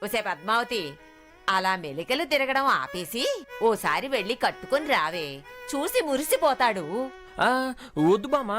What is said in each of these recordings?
ఒసే పద్మావతి, అలా మెలికలు తిరగడం ఆపేసి ఓసారి వెళ్ళి కట్టుకుని రావే. చూసి మురిసిపోతాడు. వద్దు బామ్మ,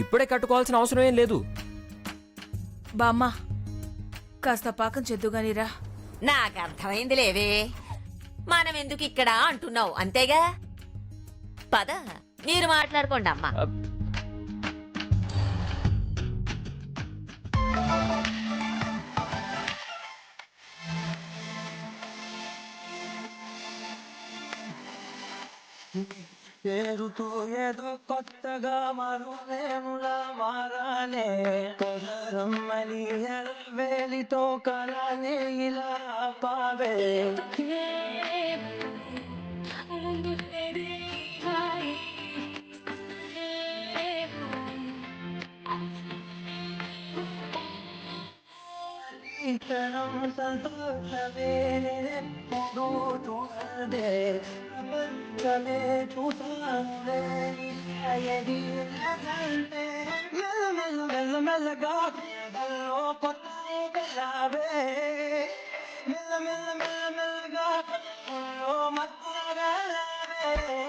ఇప్పుడే కట్టుకోవాల్సిన అవసరం ఏం లేదు. బామ్మ కాస్త పాకం చెద్దుగానిరా. నాకర్థమైంది లేవే. మనమెందుకు ఇక్కడ అంటున్నావు అంతేగా. పద, మీరు మాట్లాడుకోండి అమ్మా. ఏరుతూ ఏదో కొత్తగా మరువేములా మారానే రమ్మని వేలితో కళని ఇలా పావే. సంతోషమే ఎప్పుడు చూడదే ప్రపంచమే చూసానులే మెల్లమెల్లగా కొత్త వెళ్ళావే. మెల్లమెల్లగా మత్తగలావే.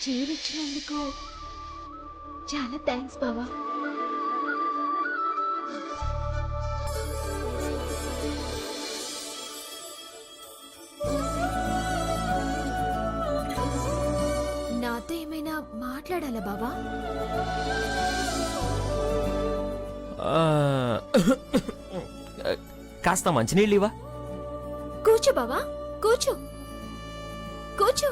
చీరిచ్చినందుకు చాలా థ్యాంక్స్ బావా. నాతో ఏమైనా మాట్లాడాలా బావా? కాస్త మంచినీళ్ళు ఇవ్వా. కూర్చో బావా, కూర్చో కూర్చో.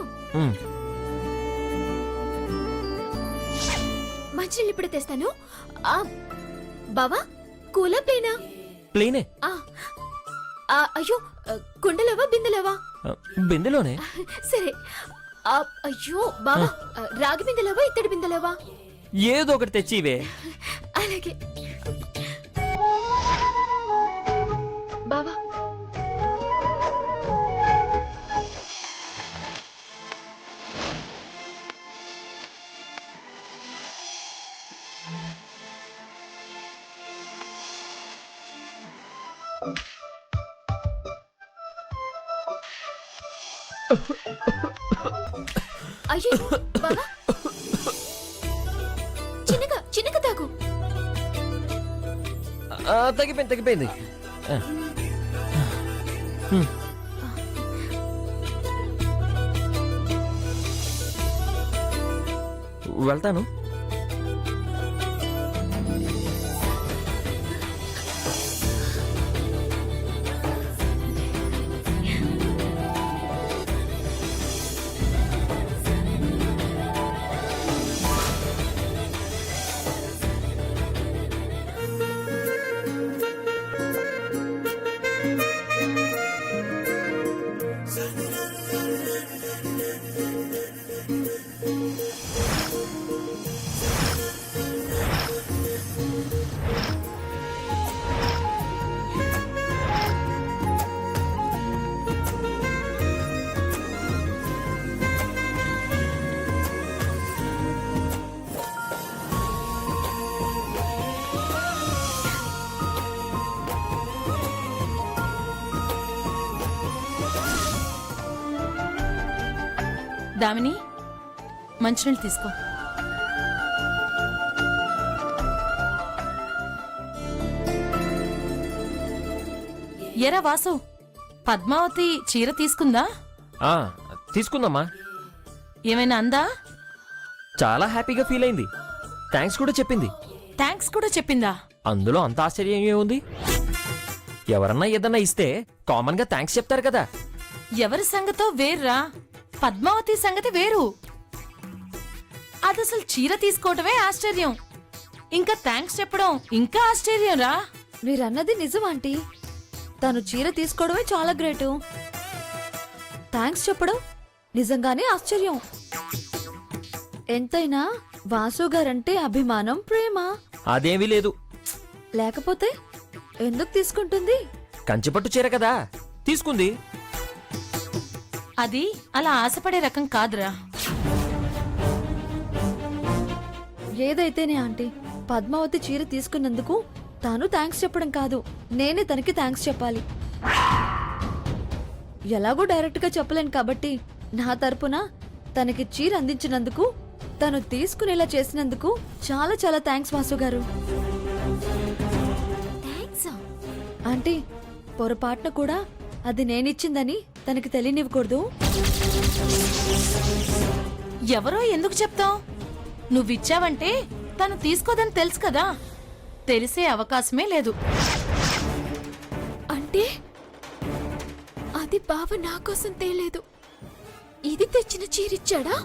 మంచినీళ్ళు ఇప్పుడే తెస్తాను. బావా, కూలా ప్లేనా? ప్లేనే. అయ్యో, కుండలవా బిందెలవా? బిందెలోనే. సరే. అయ్యో బావా, రాగి బిందెలవా ఇత్తడి బిందెలవా? ఏదో ఒకటి తెచ్చి ఇవే. అలాగే బావా. అయ్యో బావా, చిన్నగా చిన్నగా తాగు. తగ్గిపోయింది. వెళ్తాను. దామిని, మంచినీళ్ళు తీసుకో. ఎరా వాసు, పద్మావతి చీర తీసుకుందా? తీసుకుందమ్మా. ఏమైనా అందా? చాలా హ్యాపీగా ఫీల్ అయింది. థ్యాంక్స్ కూడా చెప్పింది. థ్యాంక్స్ కూడా చెప్పిందా? అందులో అంత ఆశ్చర్యం ఏముంది? ఎవరన్నా ఏదన్నా ఇస్తే కామన్ గా థ్యాంక్స్ చెప్తారు కదా. ఎవరి సంగతో వేర్రా, పద్మావతి సంగతి వేరు. అదసలు చీర తీసుకోవటమే ఆశ్చర్యం, ఇంకా థ్యాంక్స్ చెప్పడం ఇంకా ఆశ్చర్యం రా. మీరన్నది నిజం ఆంటీ. తను చీర తీసుకోవడమే చాలా గ్రేటు. థ్యాంక్స్ చెప్పడం నిజంగానే ఆశ్చర్యం. ఎంతైనా వాసు గారంటే అభిమానం, ప్రేమ. అదేమీ లేదు. లేకపోతే ఎందుకు తీసుకుంటుంది? కంచిపట్టు చీర కదా, తీసుకుంది. అది అలా ఆశపడే రకం కాదురా. ఏదైతేనే ఆంటీ, పద్మావతి చీర తీసుకున్నందుకు తాను థ్యాంక్స్ చెప్పడం కాదు, నేనే తనకి థ్యాంక్స్ చెప్పాలి. ఎలాగో డైరెక్ట్గా చెప్పలేను కాబట్టి నా తరపున తనకి చీర అందించినందుకు, తను తీసుకునేలా చేసినందుకు చాలా చాలా థ్యాంక్స్ వాసు గారు. ఆంటీ, పొరపాటున కూడా అది నేనిచ్చిందని తనకి తెలియనివ్వకూడదు. ఎవరో ఎందుకు చెప్తావు? నువ్విచ్చావంటే తను తీసుకోదని తెలుసు కదా, తెలిసే అవకాశమే లేదు. అంటే అది బావ నా కోసం తేలేదు, ఇది తెచ్చిన చీరిచ్చాడా?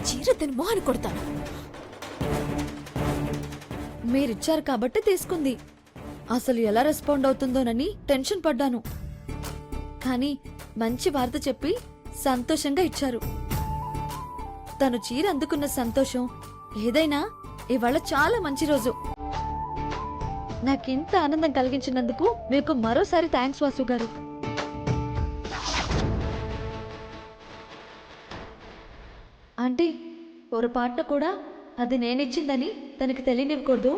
చీర తన మొహాన్ని కొడతాను. మీరిచ్చారు కాబట్టి తీసుకుంది. అసలు ఎలా రెస్పాండ్ అవుతుందోనని టెన్షన్ పడ్డాను. కానీ మంచి వార్త చెప్పి సంతోషంగా ఇచ్చారు. తను చీర అందుకున్న సంతోషం ఏదైనా ఇవాళ చాలా మంచి రోజు. నాకింత ఆనందం కలిగించినందుకు మీకు మరోసారి థ్యాంక్స్ వాసు గారు. ఆంటీ, పొరపాటున కూడా అది నేనిచ్చిందని తనకి తెలియనివ్వకూడదు.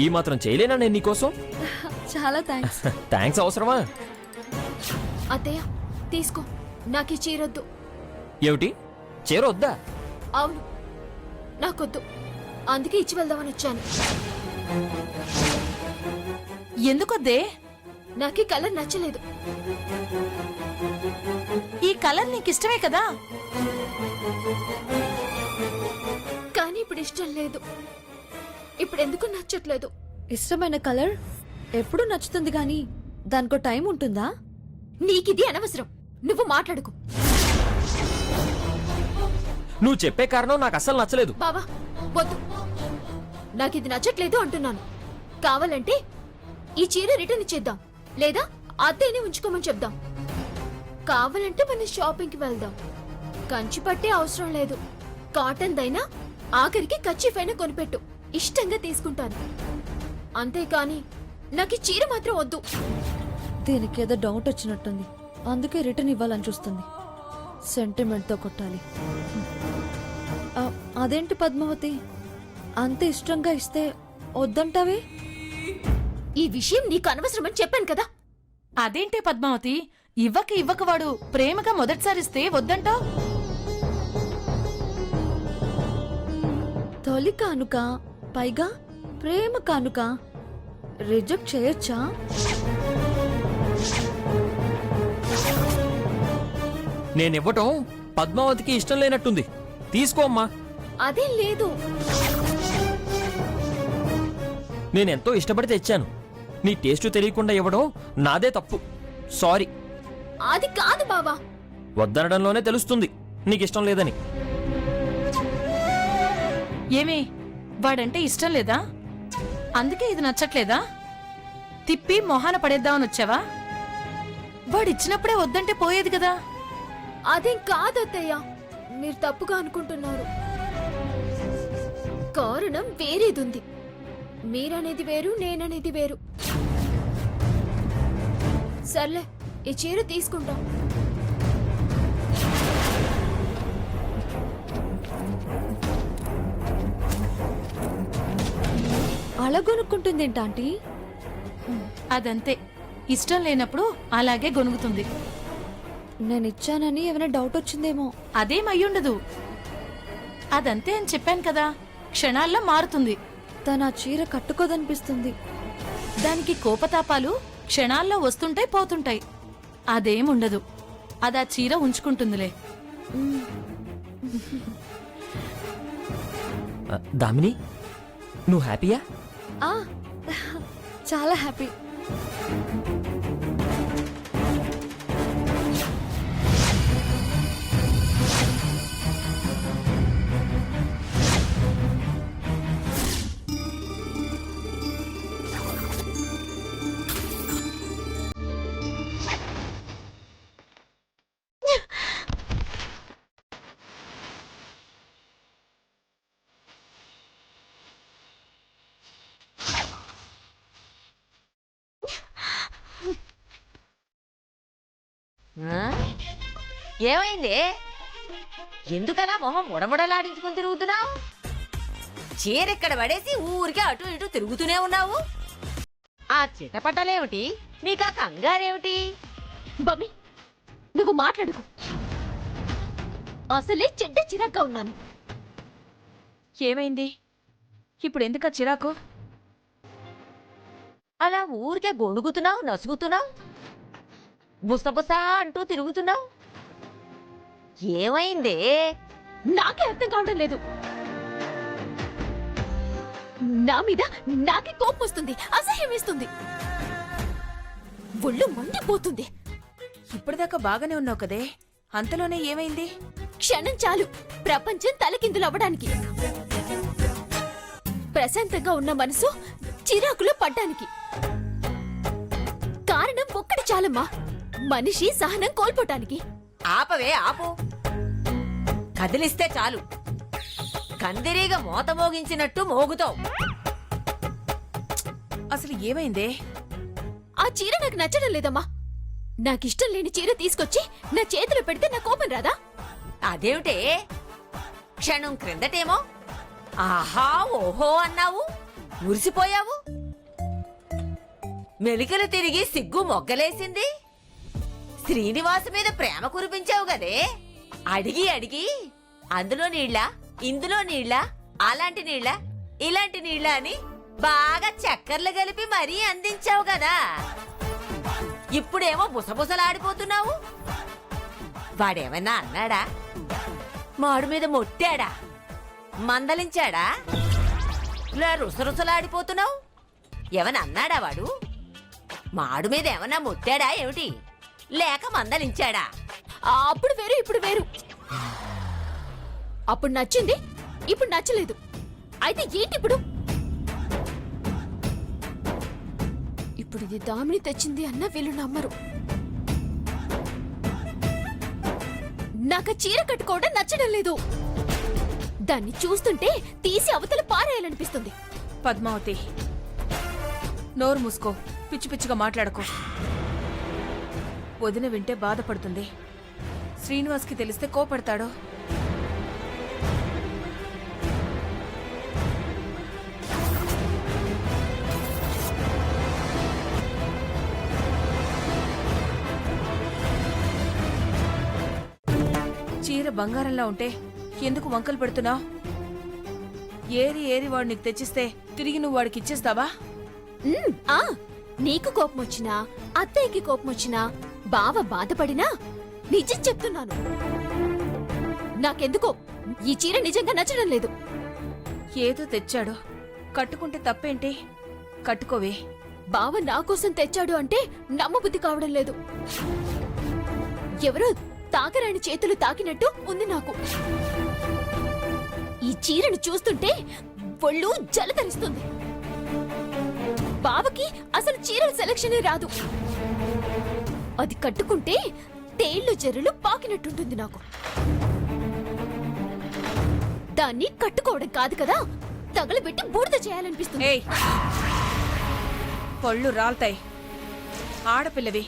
ఈ మాత్రం చేయలేనా నేను నీకోసం? చాలా థ్యాంక్స్. థ్యాంక్స్ అవసరమా? అత్తయ్య తీసుకో, నాకు ఈ చీరొద్దు. ఏమిటి, చీర వద్దా? అవును, నాకొద్దు. అందుకే ఇచ్చి వెళ్దామని వచ్చాను. ఎందుకొద్దే? నాకు ఈ కలర్ నచ్చలేదు. ఈ కలర్ నీకిష్టమే కదా. కానీ ఇప్పుడు ఇష్టం లేదు. ఇప్పుడు ఎందుకు నచ్చట్లేదు? ఇష్టమైన కలర్ ఎప్పుడు నచ్చుతుంది గాని దానికో టైం ఉంటుందా? నీకిది అనవసరం. నువ్వు మాట్లాడుకు. నువ్వు చెప్పే కారణం నాకు అస్సలు నచ్చలేదు. బావా వద్దు, నాకిది నచ్చట్లేదు అంటున్నాను. కావాలంటే ఈ చీర రిటర్న్ ఇచ్చేద్దాం, లేదా అత్తయ్యని ఉంచుకోమని చెప్దాం. కావాలంటే మనం షాపింగ్కి వెళ్దాం. కంచి పట్టే అవసరం లేదు, కాటన్ దైనా ఆఖరికి కచ్చిఫైనా కొనిపెట్టు, ఇష్టంగా తీసుకుంటాను. అంతేకాని నాకు ఈ చీర మాత్రం వద్దు. దీనికి ఏదో డౌట్ వచ్చినట్టుంది, అందుకే రిటర్న్ ఇవ్వాలని చూస్తుంది. సెంటిమెంట్తో కొట్టాలి. అదేంటి పద్మావతి, అంత ఇష్టంగా ఇస్తే వద్దంటావే? ఈ విషయం నీకు అనవసరమని చెప్పాను కదా. అదేంటే పద్మావతి, ఇవ్వక వాడు ప్రేమగా మొదటిసారిస్తే వద్దంటావు? తొలి కానుక, పైగా ప్రేమ కానుక, రిజెక్ట్ చేయొచ్చా? నేనివ్వటం పద్మావతికి ఇష్టం లేనట్టుంది. తీసుకో అమ్మా. అదేం లేదు. నేనెంతో ఇష్టపడి తెచ్చాను. నీ టేస్ట్ తెలియకుండా ఇవ్వడం నాదే తప్పు. సారీ. అది కాదు బావా. వద్దనడంలోనే తెలుస్తుంది నీకిష్టం లేదని. ఏమి, వాడంటే ఇష్టం లేదా? అందుకే ఇది నచ్చట్లేదా? తిప్పి మొహాన పడేద్దామని వచ్చావా? వాడిచ్చినప్పుడే వద్దంటే పోయేది కదా. అదేం కాదు అత్తయ్య, మీరు తప్పుగా అనుకుంటున్నారు. కారణం వేరేదుంది. మీరనేది వేరు, నేననేది వేరు. సర్లే, ఈ చీర తీసుకుంటాం. అలా కొనుక్కుంటుందేంటి ఆంటీ? అదంతే, ఇష్టం లేనప్పుడు అలాగే గొనుగుతుంది. నేను ఇచ్చానని ఏమైనా డౌట్ వచ్చిందేమో. అదేం అయ్యుండదు. అదంతే అని చెప్పాను కదా, క్షణాల్లో మారుతుంది. తన ఆ చీర కట్టుకోదనిపిస్తుంది. దానికి కోపతాపాలు క్షణాల్లో వస్తుంటాయి పోతుంటాయి. అదేముండదు. అదా చీర ఉంచుకుంటుందిలే. దామిని నువ్వు హ్యాపీయా? ఆ, చాలా హ్యాపీ. ఆ? ఏమైంది? ఎందుకలా మొహం ముడముడలాడించుకుని తిరుగుతున్నావు? చీరెక్కడ పడేసి ఊరికే అటు ఇటు తిరుగుతూనే ఉన్నావు. ఆ చిటపటలేమిటి? నీకా కంగారేమిటి? బమ్మి నువ్వు మాట్లాడుకు. అసలే చెడ్డ చిరాగ్గా ఉన్నాను. ఏమైంది ఇప్పుడు? ఎందుక చిరాకు? అలా ఊరికే గొణుగుతున్నావు, నసుగుతున్నావు, బుసబుసా అంటూ తిరుగుతున్నావు. ఏమైంది? నాకే అర్థం కావడం లేదు. నా మీద నాకే కోపం వస్తుంది, అసహ్యం వేస్తుంది, ఒళ్ళు మండిపోతుంది. ఇప్పటిదాకా బాగానే ఉన్నావు కదే, అంతలోనే ఏమైంది? క్షణం చాలు ప్రపంచం తలకిందులు అవ్వడానికి. ప్రశాంతంగా ఉన్న మనసు చిరాకులో పడ్డానికి కారణం ఒక్కటి చాలమ్మా, మనిషి సహనం కోల్పోటానికి. ఆపవే ఆపు. కదిలిస్తే చాలు కందిరీగ మోత మోగించినట్టు మోగుతావు. అసలు ఏమైందే? ఆ చీర నాకు నచ్చడం లేదమ్మా. నాకిష్టం లేని చీర తీసుకొచ్చి నా చేతిలో పెడితే నా కోపం రాదా? అదేమిటే? క్షణం క్రిందటేమో ఆహా ఓహో అన్నావు, మురిసిపోయావు. మెలికలు తిరిగి సిగ్గు మొగ్గలేసింది. శ్రీనివాసు మీద ప్రేమ కురిపించావు గదే. అడిగి అడిగి అందులో నీళ్ళ, ఇందులో నీళ్ళ, అలాంటి నీళ్ళ, ఇలాంటి నీళ్ళ అని బాగా చక్కర్లు కలిపి మరీ అందించావు కదా. ఇప్పుడేమో బుసబుసలాడిపోతున్నావు. వాడేమన్నా అన్నాడా? మాడు మీద మొట్టాడా? మందలించాడా? ఇలా రుసరుసలాడిపోతున్నావు. ఏమన్నా అన్నాడా వాడు? మాడు మీద ఏమన్నా మొట్టాడా ఏమిటి? లేక మందలించాడా? అప్పుడు వేరు ఇప్పుడు వేరు. అప్పుడు నచ్చింది, ఇప్పుడు నచ్చలేదు. అయితే ఏంటి ఇప్పుడు? ఇప్పుడు ఇది దామిని తెచ్చింది అన్న వీళ్ళు నమ్మరు. నాకు చీర కట్టుకోవడం నచ్చడం లేదు. దాన్ని చూస్తుంటే తీసి అవతల పారేయాలనిపిస్తుంది. పద్మావతి, నోరు మూసుకో, పిచ్చి పిచ్చిగా మాట్లాడకు. వదిన వింటే బాధపడుతుంది. శ్రీనివాస్కి తెలిస్తే కోపడతాడు. చీర బంగారంలా ఉంటే ఎందుకు వంకలు పెడుతున్నావు? ఏరి ఏరి వాడు నీకు తెచ్చిస్తే తిరిగి నువ్వు వాడికి ఇచ్చేస్తావా? ఆ నీకు కోపం వచ్చినా, అత్తయ్యకి కోపం వచ్చినా, బావ బాధపడినా నిజం చెప్తున్నాను. నాకెందుకో ఈ చీర నిజంగా నచ్చడం లేదు. ఏదో తెచ్చాడు, కట్టుకుంటే తప్పేంటి? కట్టుకోవే. బావ నా కోసం తెచ్చాడు అంటే నమ్మబుద్ధి కావడం లేదు. ఎవరో తాకరాని చేతులు తాకినట్టు ఉంది నాకు. ఈ చీరను చూస్తుంటే ఒళ్ళు జలధరిస్తుంది. బావకి అసలు చీరల సెలక్షనే రాదు. అది కట్టుకుంటే తేళ్లు జర్రులు పాకినట్టుంటుంది నాకు. దాన్ని కట్టుకోవడం కాదు కదా, తగలబెట్టి బూడిద చేయాలనిపిస్తుంది. ఏయ్, పళ్ళు రాల్తాయి. ఆడపిల్లవి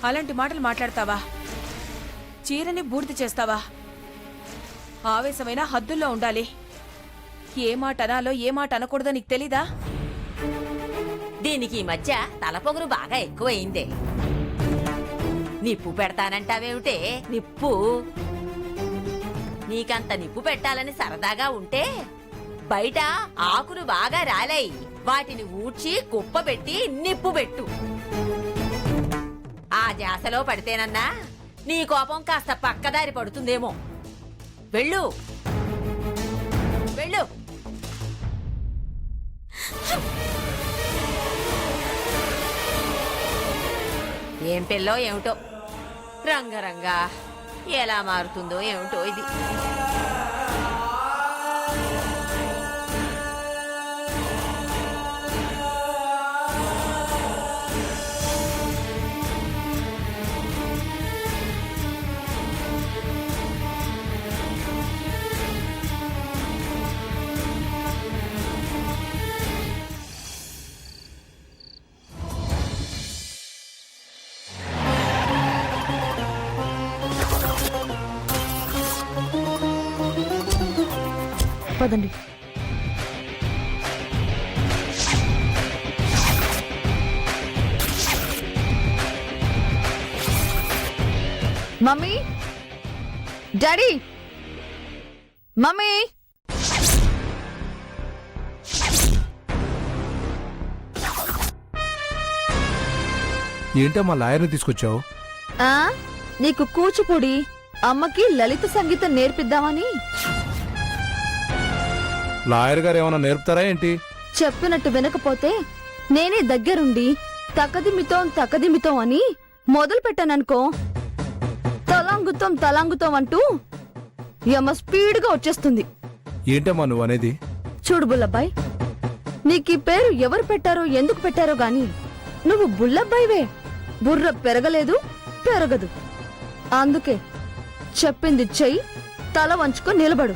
అలాంటి మాటలు మాట్లాడతావా? చీరని బూడిద చేస్తావా? ఆవేశమైన హద్దుల్లో ఉండాలి. ఏ మాట అనాలో ఏ మాట అనకూడదో నీకు తెలీదా? దీనికి ఈ మధ్య తలపొగురు బాగా ఎక్కువయిందే. నిప్పు పెడతానంటావేమిటే? నిప్పు నీకంత నిప్పు పెట్టాలని సరదాగా ఉంటే బయట ఆకులు బాగా రాలాయి, వాటిని ఊడ్చి కుప్పబెట్టి నిప్పు పెట్టు. ఆ జాసలో పడితేనన్నా నీ కోపం కాస్త పక్కదారి పడుతుందేమో. వెళ్ళు వెళ్ళు. ఏం పిల్లో ఏమిటో రంగరంగా ఎలా మారుతుందో ఏమిటో ఇది. పదండి. Mummy, daddy, mummy. ఏంటమ్మా లాయర్ని తీసుకొచ్చావు? ఆ, నీకు కూచిపూడి, అమ్మకి లలిత సంగీతం నేర్పిద్దామని. లాయర్ గారు ఏమైనా నేర్పుతారా ఏంటి? చెప్పినట్టు వినకపోతే నేనే దగ్గరుండి తకదిమితో అని మొదలు పెట్టాననుకో, తలాంగుతం అంటూ యమ స్పీడ్గా వచ్చేస్తుంది. ఏంటమ్మా నువ్వు అనేది? చూడు బుల్లబ్బాయ్, నీకీ పేరు ఎవరు పెట్టారో ఎందుకు పెట్టారో గాని నువ్వు బుల్లబ్బాయివే. బుర్ర పెరగదు. అందుకే చెప్పింది చెయ్యి, తల వంచుకొని నిలబడు.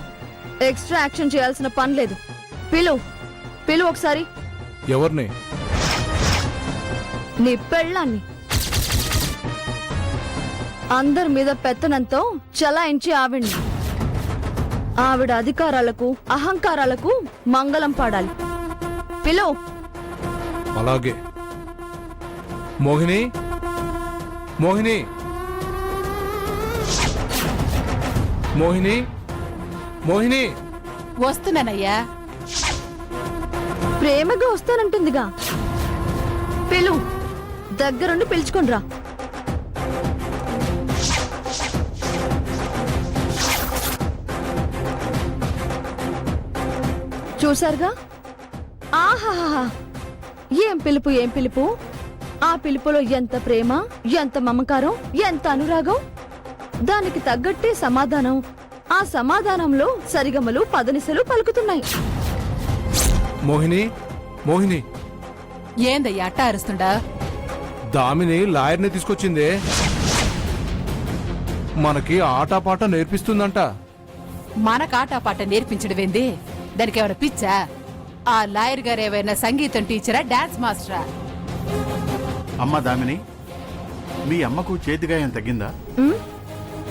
ఎక్స్ట్రా యాక్షన్ చేయాల్సిన పని లేదు. పిలు ఒకసారి. ఎవరిని? నీ పెళ్ళాన్ని. అందరి మీద పెత్తనంతో చలాయించి ఆవిడ్ని. ఆవిడ అధికారాలకు అహంకారాలకు మంగళం పాడాలి. పిలు. అలాగే. మోహిని, మోహిని, మోహిని, మోహిని. వస్తున్నానయ్యా. ప్రేమగా వస్తానంటుందిగా. పిలు, దగ్గరుండి పిలుచుకొనిరా. చూసారుగా? ఆహాహా, ఏం పిలుపు. ఆ పిలుపులో ఎంత ప్రేమ, ఎంత మమకారం, ఎంత అనురాగం. దానికి తగ్గట్టే సమాధానం. ఆ సమాధానంలో సరిగమలు పదనిసలు పలుకుతున్నాయి. మోహిని. ఏందయ్యా అట్ట అరుస్తుండా? దామిని లాయర్ని తీసుకొచ్చిందే. మనకి ఆటపాట నేర్పిస్తుందంట. మనకు ఆటపాట నేర్పించడమేంది? దానికి ఎవరైనా పిచ్చా? ఆ లాయర్ గారు ఏమైనా సంగీతం టీచరా, డాన్స్ మాస్టరా? అమ్మ దామిని, మీ అమ్మకు చేతిగాయం తగ్గిందా?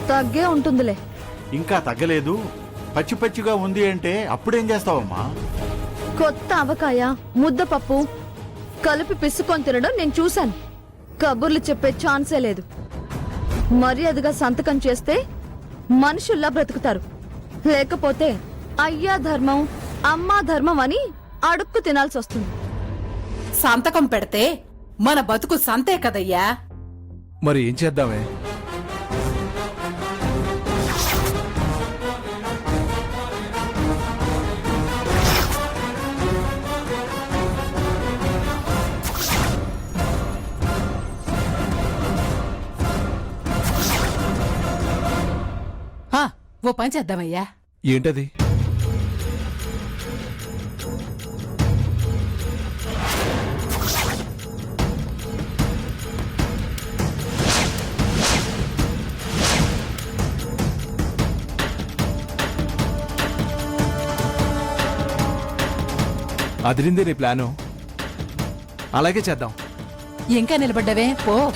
తగ్గే ఉంటుందిలే. ఇంకా తగ్గలేదు, పచ్చి పచ్చిగా ఉంది అంటే అప్పుడేం చేస్తావమ్మా? కొత్త ఆవకాయ, ముద్దపప్పు కలిపి పిసుకొని తినడం నేను చూశాను. కబుర్లు చెప్పే ఛాన్సే లేదు. మర్యాదగా సంతకం చేస్తే మనుషుల్లా బ్రతుకుతారు. లేకపోతే అయ్యా ధర్మం, అమ్మా ధర్మం అని అడుక్కు తినాల్సి వస్తుంది. సంతకం పెడితే మన బతుకు సంతే కదయ్యా. మరి ఏం చేద్దామే? ఓ పని చేద్దామయ్యా. ఏంటది? అదిరిందే నీ ప్లాను. అలాగే చేద్దాం. ఇంకా నిలబడ్డావే పో.